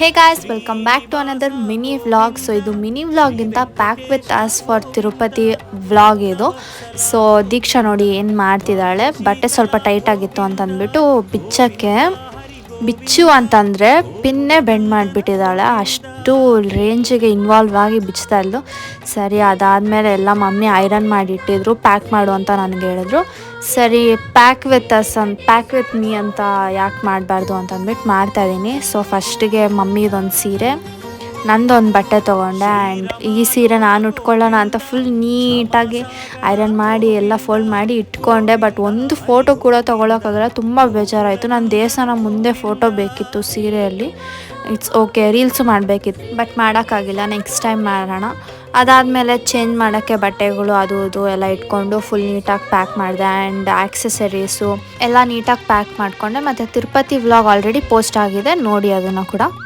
Hey guys, welcome back to another mini vlog. So ಇದು mini ವ್ಲಾಗಿಂತ pack with us for Tirupati vlog ಇದು. So Deeksha ನೋಡಿ ಏನು ಮಾಡ್ತಿದ್ದಾಳೆ, ಬಟ್ಟೆ ಸ್ವಲ್ಪ ಟೈಟ್ ಆಗಿತ್ತು ಅಂತ ಅಂದ್ಬಿಟ್ಟು ಬಿಚ್ಚು ಅಂತಂದರೆ ಪಿನ್ನೇ ಬೆಂಡ್ ಮಾಡಿಬಿಟ್ಟಿದ್ದಾಳೆ. ಅಷ್ಟು ರೇಂಜಿಗೆ ಇನ್ವಾಲ್ವ್ ಆಗಿ ಬಿಚ್ತಾ ಇದ್ಲು. ಸರಿ, ಅದಾದಮೇಲೆ ಎಲ್ಲ ಮಮ್ಮಿ ಐರನ್ ಮಾಡಿಟ್ಟಿದ್ರು, ಪ್ಯಾಕ್ ಮಾಡು ಅಂತ ನನಗೆ ಹೇಳಿದ್ರು. ಸರಿ, ಪ್ಯಾಕ್ ವಿತ್ ಮೀ ಅಂತ ಯಾಕೆ ಮಾಡಬಾರ್ದು ಅಂತ ಅಂದ್ಬಿಟ್ಟು ಮಾಡ್ತಾಯಿದ್ದೀನಿ. ಸೊ ಫಸ್ಟಿಗೆ ಮಮ್ಮಿದೊಂದು ಸೀರೆ, ನಂದೊಂದು ಬಟ್ಟೆ ತೊಗೊಂಡೆ. ಆ್ಯಂಡ್ ಈ ಸೀರೆ ನಾನು ಉಟ್ಕೊಳ್ಳೋಣ ಅಂತ ಫುಲ್ ನೀಟಾಗಿ ಐರನ್ ಮಾಡಿ ಎಲ್ಲ ಫೋಲ್ಡ್ ಮಾಡಿ ಇಟ್ಕೊಂಡೆ. ಬಟ್ ಒಂದು ಫೋಟೋ ಕೂಡ ತೊಗೊಳಕ್ಕಾಗಲ್ಲ, ತುಂಬ ಬೇಜಾರಾಯಿತು. ನಾನು ದೇವಸ್ಥಾನ ಮುಂದೆ ಫೋಟೋ ಬೇಕಿತ್ತು ಸೀರೆಯಲ್ಲಿ. ಇಟ್ಸ್ ಓಕೆ, ರೀಲ್ಸು ಮಾಡಬೇಕಿತ್ತು, ಬಟ್ ಮಾಡೋಕ್ಕಾಗಿಲ್ಲ. ನೆಕ್ಸ್ಟ್ ಟೈಮ್ ಮಾಡೋಣ. ಅದಾದಮೇಲೆ ಚೇಂಜ್ ಮಾಡೋಕ್ಕೆ ಬಟ್ಟೆಗಳು ಅದು ಇದು ಎಲ್ಲ ಇಟ್ಕೊಂಡು ಫುಲ್ ನೀಟಾಗಿ ಪ್ಯಾಕ್ ಮಾಡಿದೆ. ಆ್ಯಂಡ್ ಆಕ್ಸೆಸರೀಸು ಎಲ್ಲ ನೀಟಾಗಿ ಪ್ಯಾಕ್ ಮಾಡಿಕೊಂಡೆ. ಮತ್ತು ತಿರುಪತಿ ವ್ಲಾಗ್ ಆಲ್ರೆಡಿ ಪೋಸ್ಟ್ ಆಗಿದೆ, ನೋಡಿ ಅದನ್ನು ಕೂಡ.